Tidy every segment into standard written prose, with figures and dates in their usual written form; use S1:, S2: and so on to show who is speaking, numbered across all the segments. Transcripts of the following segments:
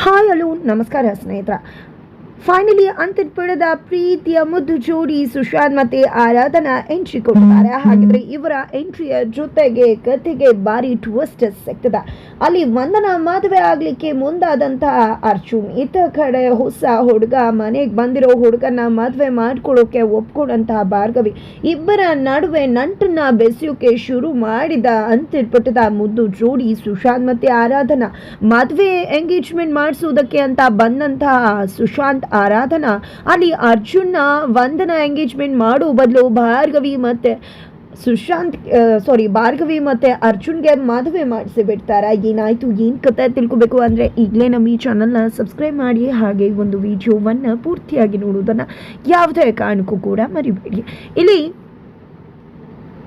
S1: Hi hello ನಮಸ್ಕಾರ ಸ್ನೇಹಿತರ. Finally ಅಂತಿಪಡೆದ ಪ್ರೀತಿಯ ಮುದ್ದು ಜೋಡಿ ಸುಶಾಂತ್ ಮತ್ತೆ ಆರಾಧನಾ ಎಂಟ್ರಿ ಕೊಟ್ಟಿದ್ದಾರೆ. ಹಾಗಿದ್ರೆ ಇವರ ಎಂಟ್ರಿಯ ಜೊತೆಗೆ ಕಥೆಗೆ ಭಾರಿ ಟ್ವಿಸ್ಟ್ ಸಿಗ್ತದೆ. ಅಲ್ಲಿ ವಂದನಾ ಮದುವೆ ಆಗ್ಲಿಕ್ಕೆ ಮುಂದಾದಂತಹ ಅರ್ಜುನ್ ಇತ್ತ ಕಡೆ ಹೊಸ ಹುಡುಗ ಮನೆಗೆ ಬಂದಿರೋ ಹುಡುಗನ ಮದುವೆ ಮಾಡ್ಕೊಳ್ಳೋಕೆ ಒಪ್ಕೊಂಡಂತಹ ಭಾರ್ಗವಿ ಇಬ್ಬರ ನಡುವೆ ನಂಟನ್ನ ಬೆಸೆಯೋಕೆ ಶುರು ಮಾಡಿದ ಅಂತಿಪಟ್ಟದ ಮುದ್ದು ಜೋಡಿ ಸುಶಾಂತ್ ಮತ್ತೆ ಆರಾಧನಾ ಮದುವೆ ಎಂಗೇಜ್ಮೆಂಟ್ ಮಾಡಿಸುವುದಕ್ಕೆ ಅಂತ ಬಂದಂತಹ ಸುಶಾಂತ್ ಆರಾಧನಾ ಅಲ್ಲಿ ಅರ್ಜುನ್ನ ವಂದನಾ ಎಂಗೇಜ್ಮೆಂಟ್ ಮಾಡೋ ಬದಲು ಭಾರ್ಗವಿ ಮತ್ತೆ ಅರ್ಜುನ್ಗೆ ಮದುವೆ ಮಾಡಿಸಿ ಬಿಡ್ತಾರ. ಏನಾಯ್ತು ಏನು ಕತೆ ತಿಳ್ಕೊಬೇಕು ಅಂದರೆ ಈಗಲೇ ನಮ್ಮ ಈ ಚಾನಲ್ನ ಸಬ್ಸ್ಕ್ರೈಬ್ ಮಾಡಿ, ಹಾಗೆ ಒಂದು ವಿಡಿಯೋವನ್ನು ಪೂರ್ತಿಯಾಗಿ ನೋಡೋದನ್ನು ಯಾವುದೇ ಕಾರಣಕ್ಕೂ ಕೂಡ ಮರಿಬೇಡಿ. ಇಲ್ಲಿ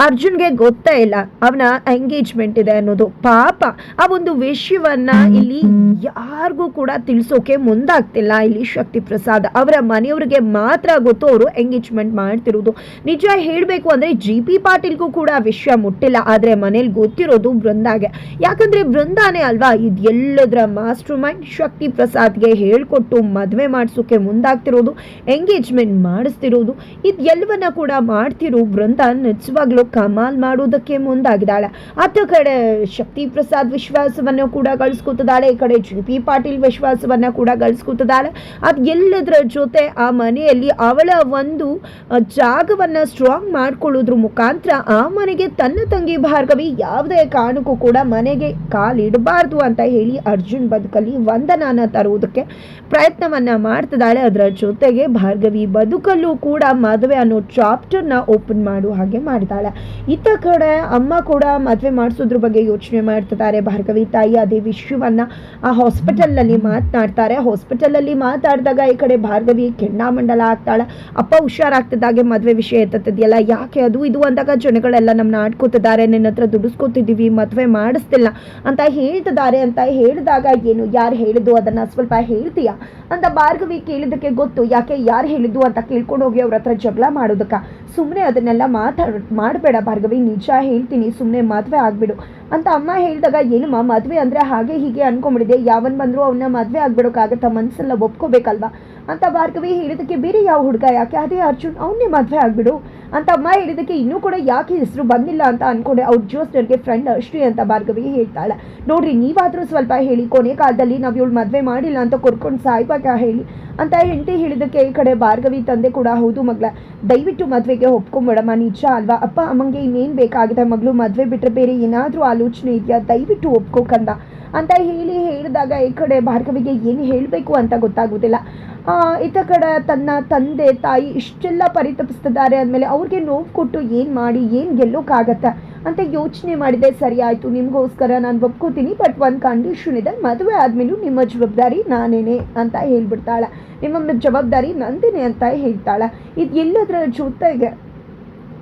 S1: ಅರ್ಜುನ್ಗೆ ಗೊತ್ತೇ ಇಲ್ಲ ಅವನ ಎಂಗೇಜ್ಮೆಂಟ್ ಇದೆ ಅನ್ನೋದು. ಪಾಪ ಆ ಒಂದು ವಿಷಯವನ್ನ ಇಲ್ಲಿ ಯಾರಿಗೂ ಕೂಡ ತಿಳಿಸೋಕೆ ಮುಂದಾಗ್ತಿಲ್ಲ. ಇಲ್ಲಿ ಶಕ್ತಿ ಪ್ರಸಾದ್ ಅವರ ಮನೆಯವರಿಗೆ ಮಾತ್ರ ಗೊತ್ತು ಅವರು ಎಂಗೇಜ್ಮೆಂಟ್ ಮಾಡ್ತಿರೋದು. ನಿಜ ಹೇಳಬೇಕು ಅಂದ್ರೆ GP ಪಾಟೀಲ್ಗೂ ಕೂಡ ವಿಷಯ ಮುಟ್ಟಿಲ್ಲ. ಆದ್ರೆ ಮನೇಲಿ ಗೊತ್ತಿರೋದು ಬೃಂದಾಗೆ. ಯಾಕಂದ್ರೆ ಬೃಂದಾನೇ ಅಲ್ವಾ ಇದೆಲ್ಲದರ ಮಾಸ್ಟರ್ ಮೈಂಡ್. ಶಕ್ತಿ ಪ್ರಸಾದ್ಗೆ ಹೇಳ್ಕೊಟ್ಟು ಮದುವೆ ಮಾಡಿಸೋಕೆ ಮುಂದಾಗ್ತಿರೋದು, ಎಂಗೇಜ್ಮೆಂಟ್ ಮಾಡಿಸ್ತಿರೋದು, ಇದೆಲ್ಲವನ್ನ ಕೂಡ ಮಾಡ್ತಿರೋ ಬೃಂದ ನಿಜವಾಗ್ಲೂ ಕಮಾಲ್ ಮಾಡೋದಕ್ಕೆ ಮುಂದಾಗಿದ್ದಾಳೆ. ಅತ್ತ ಕಡೆ ಶಕ್ತಿ ಪ್ರಸಾದ್ ವಿಶ್ವಾಸವನ್ನು ಕೂಡ ಗಳಿಸ್ಕೊತಿದ್ದಾಳೆ, ಈ ಕಡೆ GP ಪಾಟೀಲ್ ವಿಶ್ವಾಸವನ್ನ ಕೂಡ ಗಳಿಸ್ಕೊತಿದ್ದಾಳೆ. ಅದ್ ಎಲ್ಲದರ ಜೊತೆ ಆ ಮನೆಯಲ್ಲಿ ಅವಳ ಒಂದು ಜಾಗವನ್ನ ಸ್ಟ್ರಾಂಗ್ ಮಾಡ್ಕೊಳ್ಳೋದ್ರ ಮುಖಾಂತರ ಆ ಮನೆಗೆ ತನ್ನ ತಂಗಿ ಭಾರ್ಗವಿ ಯಾವುದೇ ಕಾರಣಕ್ಕೂ ಕೂಡ ಮನೆಗೆ ಕಾಲಿಡಬಾರ್ದು ಅಂತ ಹೇಳಿ ಅರ್ಜುನ್ ಬದುಕಲ್ಲಿ ವಂದನಾನ ತರುವುದಕ್ಕೆ ಪ್ರಯತ್ನವನ್ನ ಮಾಡ್ತಿದ್ದಾಳೆ. ಅದರ ಜೊತೆಗೆ ಭಾರ್ಗವಿ ಬದುಕಲ್ಲೂ ಕೂಡ ಮದುವೆ ಅನ್ನೋ ಚಾಪ್ಟರ್ನ ಓಪನ್ ಮಾಡುವ ಹಾಗೆ ಮಾಡಿದಾಳೆ. ಇತ್ತ ಕಡೆ ಅಮ್ಮ ಕೂಡ ಮದುವೆ ಮಾಡಿಸೋದ್ರ ಬಗ್ಗೆ ಯೋಚನೆ ಮಾಡ್ತಿದ್ದಾರೆ. ಭಾರ್ಗವಿ ತಾಯಿ ಅದೇ ವಿಷಯವನ್ನ ಆ ಹಾಸ್ಪಿಟಲ್ ಅಲ್ಲಿ ಮಾತನಾಡ್ತಾರೆ. ಹಾಸ್ಪಿಟಲ್ ಅಲ್ಲಿ ಮಾತಾಡಿದಾಗ ಈ ಕಡೆ ಭಾರ್ಗವಿ ಕೆಂಡಾಮಂಡಲ ಆಗ್ತಾಳೆ. ಅಪ್ಪ ಹುಷಾರಾಗ್ತಿದ್ದಾಗೆ ಮದುವೆ ವಿಷಯ ಎತ್ತದಿದೆಯಲ್ಲ, ಯಾಕೆ ಅದು ಇದು ಅಂದಾಗ ಜನಗಳೆಲ್ಲ ನಮ್ಮನ್ನ ಆಡ್ಕೋತಿದ್ದಾರೆ, ನಿನ್ನ ಹತ್ರ ದುಡಿಸ್ಕೋತಿದ್ದೀವಿ, ಮದುವೆ ಮಾಡಿಸ್ತಿಲ್ಲ ಅಂತ ಹೇಳ್ತಿದ್ದಾರೆ ಅಂತ ಹೇಳಿದಾಗ ಏನು ಯಾರು ಹೇಳಿದ್ದು ಅದನ್ನ ಸ್ವಲ್ಪ ಹೇಳ್ತೀಯಾ ಅಂತ ಭಾರ್ಗವಿ ಕೇಳಿದಕ್ಕೆ ಗೊತ್ತು. ಯಾಕೆ ಯಾರು ಹೇಳಿದ್ದು ಅಂತ ಕೇಳ್ಕೊಂಡು ಹೋಗಿ ಅವ್ರ ಹತ್ರ ಜಗಳ ಮಾಡೋದಕ್ಕ? ಸುಮ್ಮನೆ ಅದನ್ನೆಲ್ಲ ಮಾಡಬೇಡ ಭಾರ್ಗವಿ, ನಿಜ ಹೇಳ್ತೀನಿ, ಸುಮ್ಮನೆ ಮದುವೆ ಆಗ್ಬಿಡು ಅಂತ ಅಮ್ಮ ಹೇಳಿದಾಗ ಏನಮ್ಮ ಮದುವೆ ಅಂದರೆ ಹಾಗೆ ಹೀಗೆ ಅನ್ಕೊಂಬಿಡಿದೆ, ಯಾವನ್ ಬಂದರೂ ಅವನ್ನ ಮದುವೆ ಆಗ್ಬಿಡೋಕ್ಕಾಗತ್ತಾ, ಮನಸ್ಸೆಲ್ಲ ಒಪ್ಕೋಬೇಕಲ್ವಾ ಅಂತ ಭಾರ್ಗವಿ ಹೇಳಿದಕ್ಕೆ ಬೇರೆ ಯಾವ ಹುಡುಗ ಯಾಕೆ, ಅದೇ ಅರ್ಜುನ್, ಅವನ್ನೇ ಮದುವೆ ಆಗ್ಬಿಡು ಅಂತ ಅಮ್ಮ ಹೇಳಿದಕ್ಕೆ ಇನ್ನೂ ಕೂಡ ಯಾಕೆ ಹೆಸರು ಬಂದಿಲ್ಲ ಅಂತ ಅನ್ಕೊಂಡೆ. ಅವ್ರ ಜೋಸ್ಟರ್ಗೆ ಫ್ರೆಂಡ್ ಅಷ್ಟೇ ಅಂತ ಭಾರ್ಗವಿ ಹೇಳ್ತಾಳೆ. ನೋಡ್ರಿ ನೀವಾದರೂ ಸ್ವಲ್ಪ ಹೇಳಿ, ಕೊನೆ ಕಾಲದಲ್ಲಿ ನಾವು ಇವಳು ಮದುವೆ ಮಾಡಿಲ್ಲ ಅಂತ ಕೊರ್ಕೊಂಡು ಸಾಯ್ಬೇಕಾ ಹೇಳಿ ಅಂತ ಹೆಂಡತಿ ಹೇಳಿದಕ್ಕೆ ಈ ಕಡೆ ಭಾರ್ಗವಿ ತಂದೆ ಕೂಡ ಹೌದು ಮಗಳ, ದಯವಿಟ್ಟು ಮದುವೆಗೆ ಒಪ್ಕೊಂಬಿಡಮ್ಮ, ನಿಜ ಅಲ್ವಾ, ಅಪ್ಪ ಅಮ್ಮಂಗೆ ಇನ್ನೇನು ಬೇಕಾಗಿದೆ, ಮಗಳು ಮದುವೆ ಬಿಟ್ಟರೆ ಬೇರೆ ಏನಾದರೂ ಆಲೋಚನೆ ಇದೆಯಾ, ದಯವಿಟ್ಟು ಒಪ್ಕೋಕಂದ ಅಂತ ಹೇಳಿದಾಗ ಈ ಕಡೆ ಭಾರ್ಗವಿಗೆ ಏನು ಹೇಳಬೇಕು ಅಂತ ಗೊತ್ತಾಗೋದಿಲ್ಲ. ಇತ್ತ ಕಡೆ ತನ್ನ ತಂದೆ ತಾಯಿ ಇಷ್ಟೆಲ್ಲ ಪರಿತಪಿಸ್ತಿದ್ದಾರೆ ಅಂದಮೇಲೆ ಅವ್ರಿಗೆ ನೋವು ಕೊಟ್ಟು ಏನು ಮಾಡಿ ಏನು ಗೆಲ್ಲೋಕ್ಕಾಗತ್ತೆ ಅಂತ ಯೋಚನೆ ಮಾಡಿದೆ. ಸರಿ ಆಯಿತು, ನಿಮಗೋಸ್ಕರ ನಾನು ಒಪ್ಕೋತೀನಿ, ಬಟ್ ಒಂದು ಕಂಡೀಷನ್ ಇದೆ, ಮದುವೆ ಆದಮೇಲೂ ನಿಮ್ಮ ಜವಾಬ್ದಾರಿ ನಾನೇನೆ ಅಂತ ಹೇಳ್ಬಿಡ್ತಾಳೆ. ನಿಮ್ಮ ಜವಾಬ್ದಾರಿ ನಂದೇನೆ ಅಂತ ಹೇಳ್ತಾಳೆ. ಇದು ಎಲ್ಲದರ ಜೊತೆಗೆ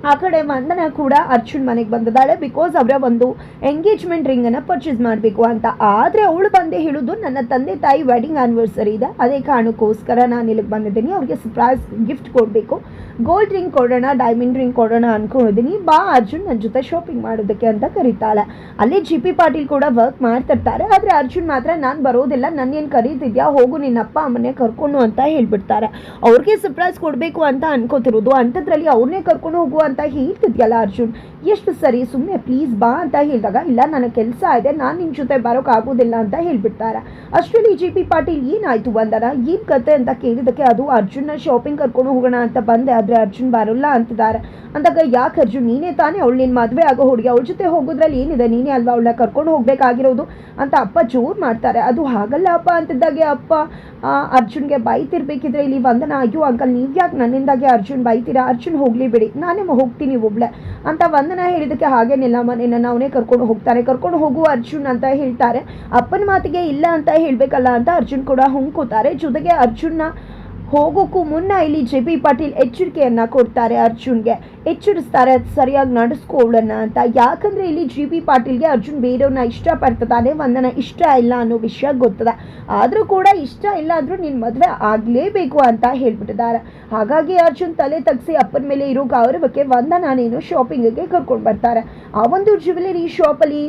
S1: ಆ ಕಡೆ ವಂದನಾ ಕೂಡ ಅರ್ಜುನ್ ಮನೆಗೆ ಬಂದಿದ್ದಾಳೆ. ಬಿಕಾಸ್ ಅವರ ಒಂದು ಎಂಗೇಜ್ಮೆಂಟ್ ರಿಂಗನ್ನು ಪರ್ಚೇಸ್ ಮಾಡಬೇಕು ಅಂತ. ಆದರೆ ಅವಳು ಬಂದೇ ಹೇಳೋದು ನನ್ನ ತಂದೆ ತಾಯಿ ವೆಡ್ಡಿಂಗ್ ಆ್ಯನಿವರ್ಸರಿ ಇದೆ, ಅದೇ ಕಾರಣಕ್ಕೋಸ್ಕರ ನಾನು ಇಲ್ಲಿಗೆ ಬಂದಿದ್ದೀನಿ, ಅವ್ರಿಗೆ ಸರ್ಪ್ರೈಸ್ ಗಿಫ್ಟ್ ಕೊಡಬೇಕು, ಗೋಲ್ಡ್ ರಿಂಗ್ ಕೊಡೋಣ, ಡೈಮಂಡ್ ರಿಂಗ್ ಕೊಡೋಣ ಅಂದ್ಕೊಂಡಿದ್ದೀನಿ, ಬಾ ಅರ್ಜುನ್ ನನ್ನ ಜೊತೆ ಶಾಪಿಂಗ್ ಮಾಡೋದಕ್ಕೆ ಅಂತ ಕರೀತಾಳೆ. ಅಲ್ಲೇ GP ಪಾಟೀಲ್ ಕೂಡ ವರ್ಕ್ ಮಾಡ್ತಿರ್ತಾರೆ. ಆದರೆ ಅರ್ಜುನ್ ಮಾತ್ರ ನಾನು ಬರೋದಿಲ್ಲ, ನನ್ನೇನು ಕರೀತಿದ್ಯಾ, ಹೋಗು ನಿನ್ನ ಅಪ್ಪ ಅಮ್ಮನೇ ಕರ್ಕೊಂಡು ಅಂತ ಹೇಳ್ಬಿಡ್ತಾರೆ. ಅವ್ರಿಗೆ ಸರ್ಪ್ರೈಸ್ ಕೊಡಬೇಕು ಅಂತ ಅನ್ಕೋತಿರೋದು, ಅಂಥದ್ರಲ್ಲಿ ಅವ್ರನ್ನೇ ಕರ್ಕೊಂಡು ಹೋಗು ಅಂತ ಹೇಳ್ತಿದ್ಯಲ್ಲ ಅರ್ಜುನ್, ಎಷ್ಟು ಸರಿ, ಸುಮ್ಮನೆ ಪ್ಲೀಸ್ ಬಾ ಅಂತ ಹೇಳಿದಾಗ ಇಲ್ಲ ನನಗೆ ಕೆಲಸ ಇದೆ, ನಾನು ನಿಮ್ಮ ಜೊತೆ ಬರೋಕ್ಕಾಗೋದಿಲ್ಲ ಅಂತ ಹೇಳ್ಬಿಡ್ತಾರೆ. ಅಷ್ಟರಲ್ಲಿ GP ಪಾಟೀಲ್ ಏನಾಯ್ತು ವಂದನಾ, ಏನು ಕತೆ ಅಂತ ಕೇಳಿದಕ್ಕೆ ಅದು ಅರ್ಜುನ್ನ ಶಾಪಿಂಗ್ ಕರ್ಕೊಂಡು ಹೋಗೋಣ ಅಂತ ಬಂದೆ, ಆದರೆ ಅರ್ಜುನ್ ಬರೋಲ್ಲ ಅಂತಿದ್ದಾರೆ. ಅಂದಾಗ ಯಾಕೆ ಅರ್ಜುನ್, ನೀನೇ ತಾನೇ ಅವಳು ನಿನ್ನ ಮದುವೆ ಆಗೋ ಹುಡುಗಿ, ಅವಳ ಜೊತೆ ಹೋಗೋದ್ರಲ್ಲಿ ಏನಿದೆ, ನೀನೇ ಅಲ್ವಾ ಅವಳನ್ನ ಕರ್ಕೊಂಡು ಹೋಗಬೇಕಾಗಿರೋದು ಅಂತ ಅಪ್ಪ ಜೋರು ಮಾಡ್ತಾರೆ. ಅದು ಹಾಗಲ್ಲ ಅಪ್ಪ ಅಂತಿದ್ದಾಗೆ ಅಪ್ಪ ಅರ್ಜುನ್ಗೆ ಬೈತಿರ್ಬೇಕಿದ್ರೆ ಇಲ್ಲಿ ವಂದನಾ, ಅಯ್ಯೋ ಅಂಕಲ್ ನೀವು ಯಾಕೆ ನನ್ನಿಂದಾಗೆ ಅರ್ಜುನ್ ಬೈತೀರಾ, ಅರ್ಜುನ್ ಹೋಗಲಿ ಬಿಡಿ, ನಾನೇ ಹೋಗ್ತೀನಿ ಒಬ್ಳೆ ಅಂತ ವಂದನಾ ಹೇಳಿದಕ್ಕೆ ಹಾಗೇನಿಲ್ಲ ಮನೆಯನ್ನು ಅವನೇ ಕರ್ಕೊಂಡು ಹೋಗ್ತಾನೆ, ಕರ್ಕೊಂಡು ಹೋಗುವ ಅರ್ಜುನ್ ಅಂತ ಹೇಳ್ತಾರೆ. ಅಪ್ಪನ ಮಾತಿಗೆ ಇಲ್ಲ ಅಂತ ಹೇಳಬೇಕಲ್ಲ ಅಂತ ಅರ್ಜುನ್ ಕೂಡ ಹೊಂದ್ಕೋತಾರೆ. ಜೊತೆಗೆ ಅರ್ಜುನ್ನ ಹೋಗೋಕ್ಕೂ ಮುನ್ನ ಇಲ್ಲಿ ಜೆ ಪಿ ಪಾಟೀಲ್ ಎಚ್ಚರಿಕೆಯನ್ನು ಕೊಡ್ತಾರೆ ಅರ್ಜುನ್ಗೆ, ಎಚ್ಚರಿಸ್ತಾರೆ ಸರಿಯಾಗಿ ನಡೆಸ್ಕೊಳ್ಳೋಣ ಅಂತ. ಯಾಕಂದರೆ ಇಲ್ಲಿ ಜಿ ಪಿ ಪಾಟೀಲ್ಗೆ ಅರ್ಜುನ್ ಬೇರೆಯವ್ರನ್ನ ಇಷ್ಟಪಡ್ತಿದ್ದಾನೆ, ವಂದನ ಇಷ್ಟ ಇಲ್ಲ ಅನ್ನೋ ವಿಷಯ ಗೊತ್ತದ. ಆದರೂ ಕೂಡ ಇಷ್ಟ ಇಲ್ಲ ಅಂದರೂ ನಿನ್ನ ಮದುವೆ ಆಗಲೇಬೇಕು ಅಂತ ಹೇಳ್ಬಿಟ್ಟಿದ್ದಾರೆ. ಹಾಗಾಗಿ ಅರ್ಜುನ್ ತಲೆ ತಗ್ಸಿ ಅಪ್ಪನ ಮೇಲೆ ಇರೋ ಗೌರವಕ್ಕೆ ವಂದನ ನೀನು ಶಾಪಿಂಗಿಗೆ ಕರ್ಕೊಂಡು ಬರ್ತಾರೆ. ಆ ಒಂದು ಜ್ಯುವೆಲರಿ ಶಾಪಲ್ಲಿ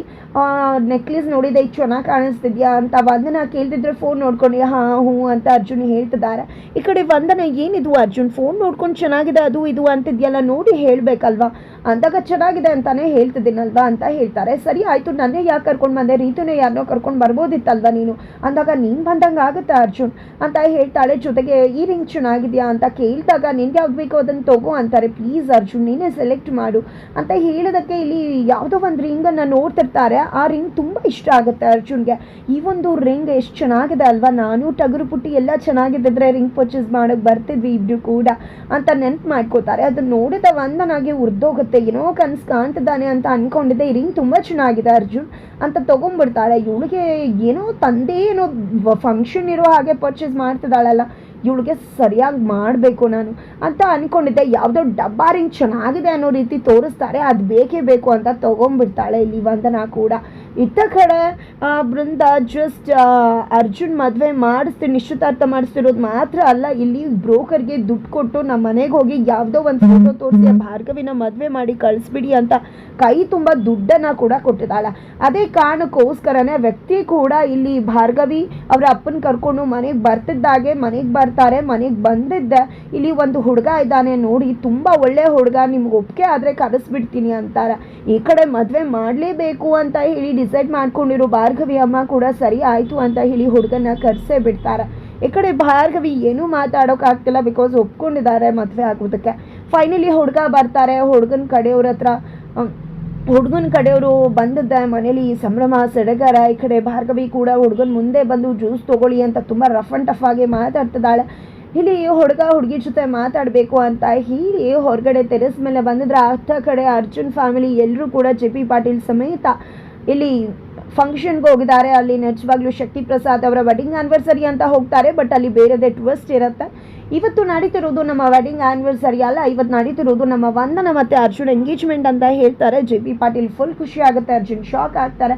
S1: ನೆಕ್ಲೆಸ್ ನೋಡಿದೆ, ಚೆನ್ನಾಗಿ ಕಾಣಿಸ್ತಿದ್ಯಾ ಅಂತ ವಂದನ ಕೇಳ್ತಿದ್ರೆ ಫೋನ್ ನೋಡ್ಕೊಂಡು ಹಾಂ ಹ್ಞೂ ಅಂತ ಅರ್ಜುನ್ ಹೇಳ್ತಿದ್ದಾರೆ. ಈ ಕಡೆ ವಂದನ ಏನಿದು ಅರ್ಜುನ್ ಫೋನ್ ನೋಡ್ಕೊಂಡು ಚೆನ್ನಾಗಿದೆ ಅದು ಇದು ಅಂತಿದ್ಯಲ್ಲ, ನೋಡಿ ಹೇಳಬೇಕಲ್ವಾ ಅಂದಾಗ ಚೆನ್ನಾಗಿದೆ ಅಂತಾನೆ ಹೇಳ್ತಿದ್ದೀನಲ್ವಾ ಅಂತ ಹೇಳ್ತಾರೆ. ಸರಿ ಆಯಿತು, ನನ್ನೇ ಯಾಕೆ ಕರ್ಕೊಂಡು ಬಂದೆ, ರೀತುನೇ ಯಾರನ್ನೋ ಕರ್ಕೊಂಡು ಬರ್ಬೋದಿತ್ತಲ್ವ ನೀನು ಅಂದಾಗ ನೀನು ಬಂದಂಗೆ ಆಗುತ್ತೆ ಅರ್ಜುನ್ ಅಂತ ಹೇಳ್ತಾಳೆ. ಜೊತೆಗೆ ಈ ರಿಂಗ್ ಚೆನ್ನಾಗಿದೆಯಾ ಅಂತ ಕೇಳಿದಾಗ ನಿನ್ಗೆ ಆಗಬೇಕು ಅದನ್ನು ತಗೋ ಅಂತಾರೆ. ಪ್ಲೀಸ್ ಅರ್ಜುನ್ ನೀನೇ ಸೆಲೆಕ್ಟ್ ಮಾಡು ಅಂತ ಹೇಳೋದಕ್ಕೆ ಇಲ್ಲಿ ಯಾವುದೋ ಒಂದು ರಿಂಗನ್ನು ನೋಡ್ತಿರ್ತಾರೆ. ಆ ರಿಂಗ್ ತುಂಬ ಇಷ್ಟ ಆಗುತ್ತೆ ಅರ್ಜುನ್ಗೆ. ಈ ಒಂದು ರಿಂಗ್ ಎಷ್ಟು ಚೆನ್ನಾಗಿದೆ ಅಲ್ವಾ, ನಾನು ಟಗರು ಪುಟ್ಟಿ ಎಲ್ಲ ಚೆನ್ನಾಗಿದ್ದಿದ್ರೆ ರಿಂಗ್ ಪರ್ಚೇಸ್ ಮಾಡೋಕ್ಕೆ ಬರ್ತಿದ್ವಿ ಇಬ್ಬರು ಕೂಡ ಅಂತ ನೆನ್ಪು ಮಾಡ್ಕೋತಾರೆ. ಅದನ್ನು ನೋಡಿದ ವಂದನಾಗೆ ಉರ್ದೋಗುತ್ತೆ, ಏನೋ ಕನಸು ಕಾಣ್ತಿದ್ದಾನೆ ಅಂತ ಅಂದ್ಕೊಂಡಿದ್ದೆ, ಈ ರಿಂಗ್ ತುಂಬ ಚೆನ್ನಾಗಿದೆ ಅರ್ಜುನ್ ಅಂತ ತೊಗೊಂಡ್ಬಿಡ್ತಾಳೆ. ಇವಳಿಗೆ ಏನೋ ತಂದೆ ಏನೋ ಫಂಕ್ಷನ್ ಇರೋ ಹಾಗೆ ಪರ್ಚೇಸ್ ಮಾಡ್ತಿದ್ದಾಳಲ್ಲ, ಇವಳಿಗೆ ಸರಿಯಾಗಿ ಮಾಡಬೇಕು ನಾನು ಅಂತ ಅಂದ್ಕೊಂಡಿದ್ದೆ. ಯಾವುದೋ ಡಬ್ಬಾ ರಿಂಗ್ ಚೆನ್ನಾಗಿದೆ ಅನ್ನೋ ರೀತಿ ತೋರಿಸ್ತಾರೆ, ಅದು ಬೇಕೇ ಬೇಕು ಅಂತ ತೊಗೊಂಡ್ಬಿಡ್ತಾಳೆ ಇಲ್ಲಿ ವಂದನಾ ಕೂಡ. ಇತ್ತ ಕಡೆ ಬೃಂದ ಜಸ್ಟ್ ಅರ್ಜುನ್ ಮದುವೆ ಮಾಡಿಸ್ತೀನಿ, ನಿಶ್ಚಿತಾರ್ಥ ಮಾಡಿಸ್ತಿರೋದು ಮಾತ್ರ ಅಲ್ಲ, ಇಲ್ಲಿ ಬ್ರೋಕರ್ಗೆ ದುಡ್ಡು ಕೊಟ್ಟು ನಮ್ಮ ಮನೆಗೆ ಹೋಗಿ ಯಾವುದೋ ಒಂದು ಫೋಟೋ ತೋರಿಸಿ ಭಾರ್ಗವಿನ ಮದುವೆ ಮಾಡಿ ಕಳಿಸ್ಬಿಡಿ ಅಂತ ಕೈ ತುಂಬ ದುಡ್ಡನ್ನು ಕೂಡ ಕೊಟ್ಟಿದ್ದಾಳೆ. ಅದೇ ಕಾರಣಕ್ಕೋಸ್ಕರನೇ ವ್ಯಕ್ತಿ ಕೂಡ ಇಲ್ಲಿ ಭಾರ್ಗವಿ ಅವರ ಅಪ್ಪನ ಕರ್ಕೊಂಡು ಮನೆಗೆ ಬರ್ತಿದ್ದಾಗೆ ಮನೆಗೆ ಬರ್ತಾರೆ. ಮನೆಗೆ ಬಂದಿದ್ದೆ ಇಲ್ಲಿ ಒಂದು ಹುಡುಗ ಇದ್ದಾನೆ ನೋಡಿ, ತುಂಬ ಒಳ್ಳೆ ಹುಡುಗ, ನಿಮ್ಗೆ ಒಪ್ಪಿಗೆ ಆದರೆ ಕರೆಸ್ಬಿಡ್ತೀನಿ ಅಂತಾರೆ. ಈ ಕಡೆ ಮದುವೆ ಮಾಡಲೇಬೇಕು ಅಂತ ಹೇಳಿ ಡಿಸೈಡ್ ಮಾಡ್ಕೊಂಡಿರೋ ಭಾರ್ಗವಿ ಅಮ್ಮ ಕೂಡ ಸರಿ ಆಯಿತು ಅಂತ ಹೇಳಿ ಹುಡುಗನ ಕರೆಸೇ ಬಿಡ್ತಾರೆ. ಈ ಕಡೆ ಭಾರ್ಗವಿ ಏನೂ ಮಾತಾಡೋಕ್ಕಾಗ್ತಿಲ್ಲ, ಬಿಕಾಸ್ ಒಪ್ಕೊಂಡಿದ್ದಾರೆ ಮದುವೆ ಆಗೋದಕ್ಕೆ. ಫೈನಲಿ ಹುಡುಗ ಬರ್ತಾರೆ. ಹುಡುಗನ ಕಡೆಯವರು ಬಂದಿದ್ದೆ ಮನೇಲಿ ಸಂಭ್ರಮ ಸಡಗರ. ಈ ಕಡೆ ಭಾರ್ಗವಿ ಕೂಡ ಹುಡುಗನ ಮುಂದೆ ಬಂದು ಜ್ಯೂಸ್ ತೊಗೊಳ್ಳಿ ಅಂತ ತುಂಬ ರಫ್ ಆ್ಯಂಡ್ ಟಫ್ ಆಗಿ ಮಾತಾಡ್ತಿದ್ದಾಳೆ. ಇಲ್ಲಿ ಹುಡುಗಿ ಜೊತೆ ಮಾತಾಡಬೇಕು ಅಂತ ಹೇಳಿ ಹೊರಗಡೆ ಟೆರೆಸ್ ಮೇಲೆ ಬಂದಿದ್ರೆ ಅತ್ತ ಕಡೆ ಅರ್ಜುನ್ ಫ್ಯಾಮಿಲಿ ಎಲ್ಲರೂ ಕೂಡ ಜೆ ಪಿ ಪಾಟೀಲ್ ಸಮೇತ ಇಲ್ಲಿ ಫಂಕ್ಷನ್ಗೆ ಹೋಗಿದ್ದಾರೆ. ಅಲ್ಲಿ ನಿಜವಾಗ್ಲೂ ಶಕ್ತಿ ಪ್ರಸಾದ್ ಅವರ ವೆಡ್ಡಿಂಗ್ ಆ್ಯನಿವರ್ಸರಿ ಅಂತ ಹೋಗ್ತಾರೆ, ಬಟ್ ಅಲ್ಲಿ ಬೇರೆದೇ ಟ್ವಿಸ್ಟ್ ಇರುತ್ತೆ. ಇವತ್ತು ನಡೀತಿರೋದು ನಮ್ಮ ವೆಡ್ಡಿಂಗ್ ಆ್ಯನಿವರ್ಸರಿ ಅಲ್ಲ, ಇವತ್ತು ನಡೀತಿರೋದು ನಮ್ಮ ವಂದನ ಮತ್ತು ಅರ್ಜುನ್ ಎಂಗೇಜ್ಮೆಂಟ್ ಅಂತ ಹೇಳ್ತಾರೆ. ಜೆ ಪಿ ಪಾಟೀಲ್ ಫುಲ್ ಖುಷಿ ಆಗುತ್ತೆ, ಅರ್ಜುನ್ ಶಾಕ್ ಆಗ್ತಾರೆ.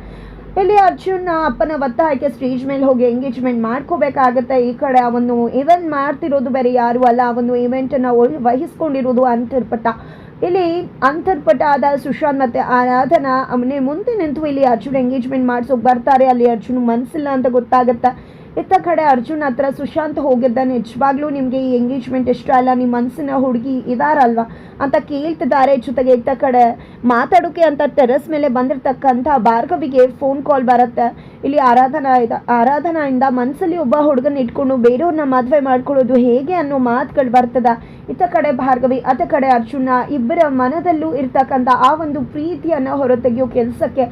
S1: ಇಲ್ಲಿ ಅರ್ಜುನ್ ಅಪ್ಪನ ಒತ್ತಾಯಕ್ಕೆ ಸ್ಟೇಜ್ ಮೇಲೆ ಹೋಗಿ ಎಂಗೇಜ್ಮೆಂಟ್ ಮಾಡ್ಕೋಬೇಕಾಗತ್ತೆ. ಈ ಕಡೆ ಅವನು ಇವೆಂಟ್ ಮಾಡ್ತಿರೋದು ಬೇರೆ ಯಾರು ಅಲ್ಲ, ಅವನು ಇವೆಂಟನ್ನು ವಹಿಸ್ಕೊಂಡಿರೋದು ಅಂತರ್ಪಟ. ಇಲ್ಲಿ ಅಂತರ್ಪಟ ಆದ ಸುಶಾಂತ್ ಮತ್ತು ಆರಾಧನಾ ಅವನೇ ಮುಂದೆ ನಿಂತು ಇಲ್ಲಿ ಅರ್ಜುನ್ ಎಂಗೇಜ್ಮೆಂಟ್ ಮಾಡಿಸೋಕೆ ಬರ್ತಾರೆ. ಅಲ್ಲಿ ಅರ್ಜುನ್ ಮನಸ್ಸಿಲ್ಲ ಅಂತ ಗೊತ್ತಾಗುತ್ತೆ. ಇತ್ತ ಕಡೆ ಅರ್ಜುನ್ ಹತ್ರ ಸುಶಾಂತ್ ಹೋಗಿದ್ದ, ನಿಜವಾಗ್ಲೂ ನಿಮಗೆ ಈ ಎಂಗೇಜ್ಮೆಂಟ್ ಇಷ್ಟ ಅಲ್ಲ, ನಿಮ್ಮ ಮನಸ್ಸಿನ ಹುಡುಗಿ ಇದಾರಲ್ವಾ ಅಂತ ಕೇಳ್ತಿದ್ದಾರೆ. ಜೊತೆಗೆ ಇತ್ತ ಕಡೆ ಮಾತಾಡೋಕೆ ಅಂತ ಟೆರೆಸ್ ಮೇಲೆ ಬಂದಿರತಕ್ಕಂಥ ಭಾರ್ಗವಿಗೆ ಫೋನ್ ಕಾಲ್ ಬರುತ್ತೆ. ಇಲ್ಲಿ ಆರಾಧನಾಯಿಂದ ಮನಸ್ಸಲ್ಲಿ ಒಬ್ಬ ಹುಡುಗನ ಇಟ್ಕೊಂಡು ಬೇರೆಯವ್ರನ್ನ ಮದುವೆ ಮಾಡ್ಕೊಳ್ಳೋದು ಹೇಗೆ ಅನ್ನೋ ಮಾತುಗಳು ಬರ್ತದ. ಇತ್ತ ಕಡೆ ಭಾರ್ಗವಿ ಅತ್ತ ಕಡೆ ಅರ್ಜುನ ಇಬ್ಬರ ಮನದಲ್ಲೂ ಇರ್ತಕ್ಕಂಥ ಆ ಒಂದು ಪ್ರೀತಿಯನ್ನು ಹೊರತೆಗೆಯೋ ಕೆಲಸಕ್ಕೆ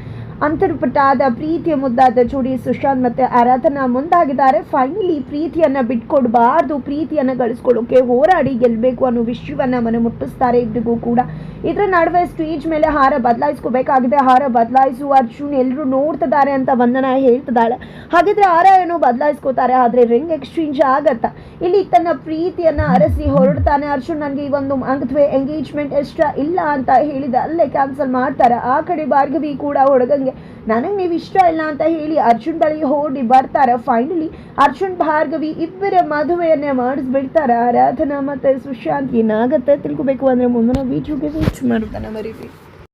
S1: ಅಂತರ್ಪಟ್ಟಾದ ಪ್ರೀತಿಯ ಮುದ್ದಾದ ಜೋಡಿ ಸುಶಾಂತ್ ಮತ್ತು ಆರಾಧನಾ ಮುಂದಾಗಿದ್ದಾರೆ. ಫೈನಲಿ ಪ್ರೀತಿಯನ್ನು ಬಿಟ್ಕೊಡ್ಬಾರ್ದು, ಪ್ರೀತಿಯನ್ನು ಗಳಿಸ್ಕೊಳ್ಳೋಕೆ ಹೋರಾಡಿ ಗೆಲ್ಲಬೇಕು ಅನ್ನೋ ವಿಷಯವನ್ನು ಮನೆ ಮುಟ್ಟಿಸ್ತಾರೆ ಇಬ್ಬರಿಗೂ ಕೂಡ. ಇದರ ನಡುವೆ ಸ್ಟೇಜ್ ಮೇಲೆ ಹಾರ ಬದಲಾಯಿಸ್ಕೋಬೇಕಾಗಿದೆ. ಹಾರ ಬದಲಾಯಿಸುವ ಅರ್ಜುನ್ ಎಲ್ಲರೂ ನೋಡ್ತಿದ್ದಾರೆ ಅಂತ ವಂದನಾ ಹೇಳ್ತಿದ್ದಾಳೆ. ಹಾಗಿದ್ರೆ ಹಾರ ಏನೋ ಬದಲಾಯಿಸ್ಕೋತಾರೆ, ಆದರೆ ರಿಂಗ್ ಎಕ್ಸ್ಚೇಂಜ್ ಆಗತ್ತಾ. ಇಲ್ಲಿ ತನ್ನ ಪ್ರೀತಿಯನ್ನು ಅರಸಿ ಹೊರಡ್ತಾನೆ ಅರ್ಜುನ್. ನನಗೆ ಈ ಒಂದು ಮದುವೆ ಎಂಗೇಜ್ಮೆಂಟ್ ಇಷ್ಟ ಇಲ್ಲ ಅಂತ ಹೇಳಿದೆ, ಅಲ್ಲೇ ಕ್ಯಾನ್ಸಲ್ ಮಾಡ್ತಾರೆ. ಆ ಕಡೆ ಭಾರ್ಗವಿ ಕೂಡ ಹುಡುಗಂಗೆ ನನಗೆ ನೀವು ಇಷ್ಟ ಇಲ್ಲ ಅಂತ ಹೇಳಿ ಅರ್ಜುನ್ ಬಳಿ ಓಡಿ ಬರ್ತಾರೆ. ಫೈನಲಿ ಅರ್ಜುನ್ ಭಾರ್ಗವಿ ಇಬ್ಬರ ಮದುವೆಯನ್ನೇ ಮಾಡಿಸ್ಬಿಡ್ತಾರೆ. ಆರಾಧನಾ ಮತ್ತು ಸುಶಾಂತ್ ಏನಾಗತ್ತೆ ತಿಳ್ಕೊಬೇಕು ಅಂದರೆ ಮುಂದಿನ ವೀಡಿಯೋಗೆ ವೇಟ್ ಮಾಡೋದನ್ನ ಮರಿಬೇಡಿ.